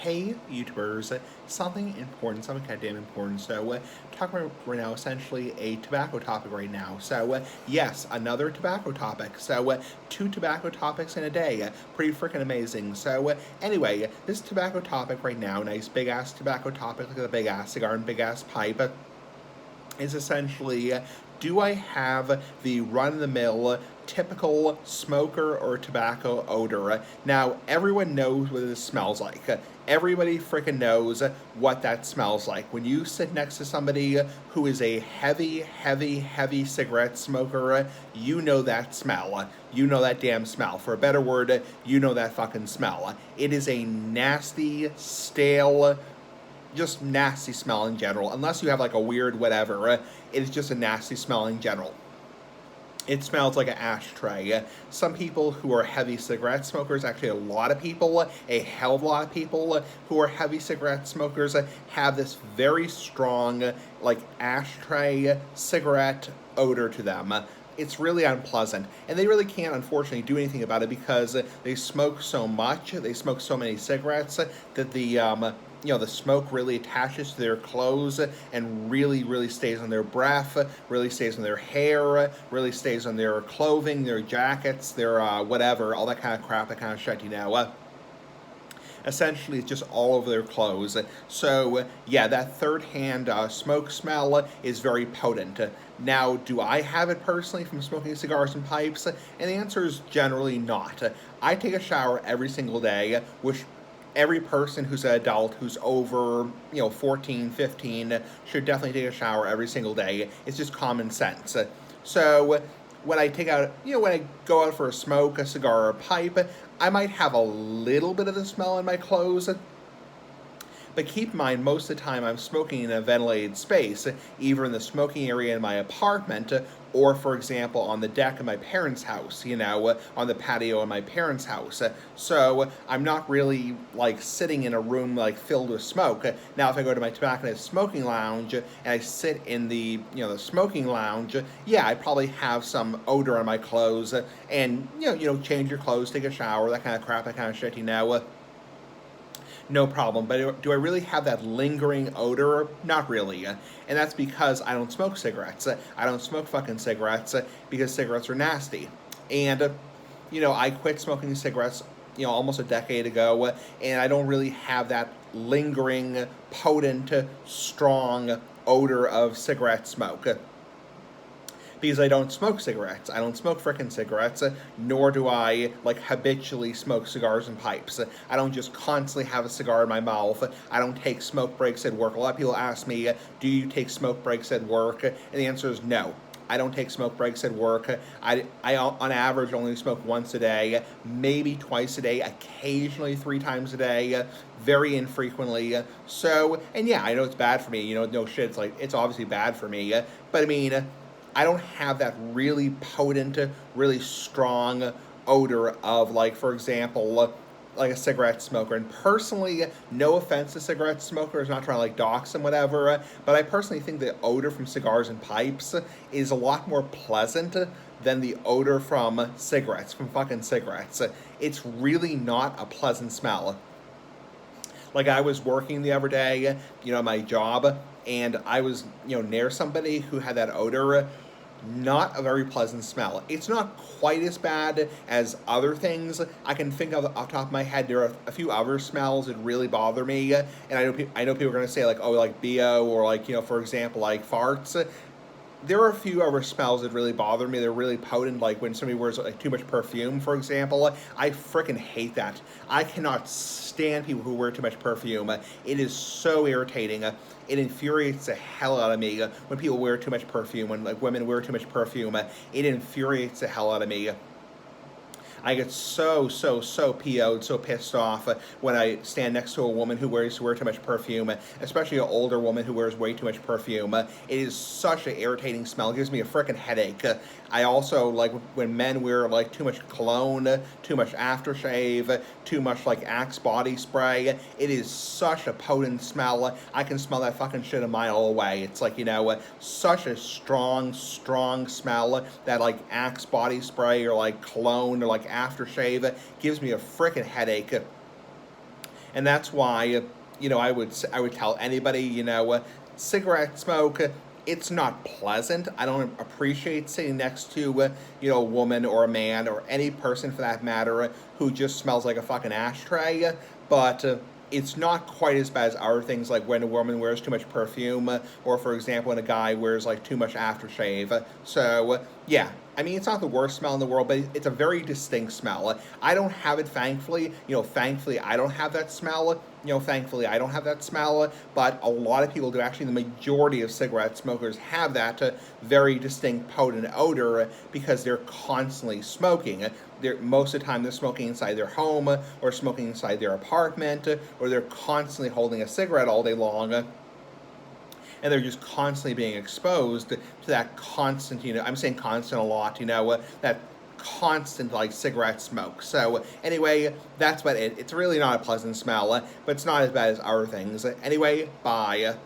Hey YouTubers, something important, something kind of damn important. So, talking about right now essentially a tobacco topic right now. So, yes, another tobacco topic. So, two tobacco topics in a day. Pretty freaking amazing. So, anyway, this tobacco topic right now, nice big ass tobacco topic, look at the big ass cigar and big ass pipe, is essentially do I have the run of the mill typical smoker or tobacco odor? Now, everyone knows what it smells like. Everybody freaking knows what that smells like. When you sit next to somebody who is a heavy cigarette smoker, you know that smell. You know that damn smell. For a better word, you know that fucking smell. It is a nasty, stale, just nasty smell in general. Unless you have like a weird whatever, it's just a nasty smell in general. It smells like an ashtray. Some people who are heavy cigarette smokers, actually a lot of people, a hell of a lot of people who are heavy cigarette smokers have this very strong, like ashtray cigarette odor to them. It's really unpleasant, and they really can't unfortunately do anything about it because they smoke so much, they smoke so many cigarettes that the smoke really attaches to their clothes and really stays on their breath, really stays on their hair, really stays on their clothing, their jackets, their whatever, all that kind of crap, that kind of shit, essentially it's just all over their clothes. So yeah, that third-hand smoke smell is very potent. Now, do I have it personally from smoking cigars and pipes? And the answer is generally not. I take a shower every single day, which every person who's an adult who's over 14, 15 should definitely take a shower every single day. It's just common sense. So when I take out, when I go out for a smoke, a cigar, or a pipe, I might have a little bit of the smell in my clothes. But keep in mind, most of the time I'm smoking in a ventilated space, either in the smoking area in my apartment, or, for example, on the deck of my parents' house, on the patio of my parents' house. So I'm not really, sitting in a room, filled with smoke. Now, if I go to my tobacconist smoking lounge, and I sit in the, the smoking lounge, yeah, I probably have some odor on my clothes, and, change your clothes, take a shower, that kind of crap, that kind of shit, no problem. But do I really have that lingering odor? Not really. And that's because I don't smoke cigarettes. I don't smoke fucking cigarettes because cigarettes are nasty. And, I quit smoking cigarettes, almost a decade ago, and I don't really have that lingering, potent, strong odor of cigarette smoke. Because I don't smoke cigarettes. I don't smoke frickin' cigarettes, nor do I, habitually smoke cigars and pipes. I don't just constantly have a cigar in my mouth. I don't take smoke breaks at work. A lot of people ask me, do you take smoke breaks at work? And the answer is no. I don't take smoke breaks at work. I on average only smoke once a day, maybe twice a day, occasionally 3 times a day, very infrequently. So, and yeah, I know it's bad for me. No shit, it's obviously bad for me. But I mean, I don't have that really potent, really strong odor of, for example, like a cigarette smoker. And personally, no offense to cigarette smokers, not trying to dox them, whatever, but I personally think the odor from cigars and pipes is a lot more pleasant than the odor from cigarettes, from fucking cigarettes. It's really not a pleasant smell. I was working the other day, my job, and I was, near somebody who had that odor. Not a very pleasant smell. It's not quite as bad as other things. I can think of off the top of my head, there are a few other smells that really bother me, and I know people are going to say, BO, or, for example, farts. There are a few other smells that really bother me. They're really potent, like when somebody wears too much perfume, for example. I freaking hate that. I cannot stand people who wear too much perfume. It is so irritating. It infuriates the hell out of me when people wear too much perfume, when women wear too much perfume. It infuriates the hell out of me. I get so PO'd, so pissed off when I stand next to a woman who wears too much perfume, especially an older woman who wears way too much perfume. It is such an irritating smell. It gives me a freaking headache. I also like when men wear too much cologne, too much aftershave, too much Axe body spray. It is such a potent smell. I can smell that fucking shit a mile away. It's such a strong smell that Axe body spray or cologne or aftershave gives me a freaking headache. And that's why, I would tell anybody, cigarette smoke. It's not pleasant. I don't appreciate sitting next to, a woman or a man or any person for that matter who just smells like a fucking ashtray. But it's not quite as bad as other things like when a woman wears too much perfume, or for example, when a guy wears like too much aftershave. So yeah, I mean, it's not the worst smell in the world, but it's a very distinct smell. I don't have it, thankfully. Thankfully, I don't have that smell. Thankfully, I don't have that smell, but a lot of people do. Actually, the majority of cigarette smokers have that very distinct, potent odor because they're constantly smoking. Most of the time, they're smoking inside their home, or smoking inside their apartment, or they're constantly holding a cigarette all day long, and they're just constantly being exposed to that constant, I'm saying constant a lot, that constant like cigarette smoke. So anyway, that's about it. It's really not a pleasant smell, but it's not as bad as other things. Anyway, bye.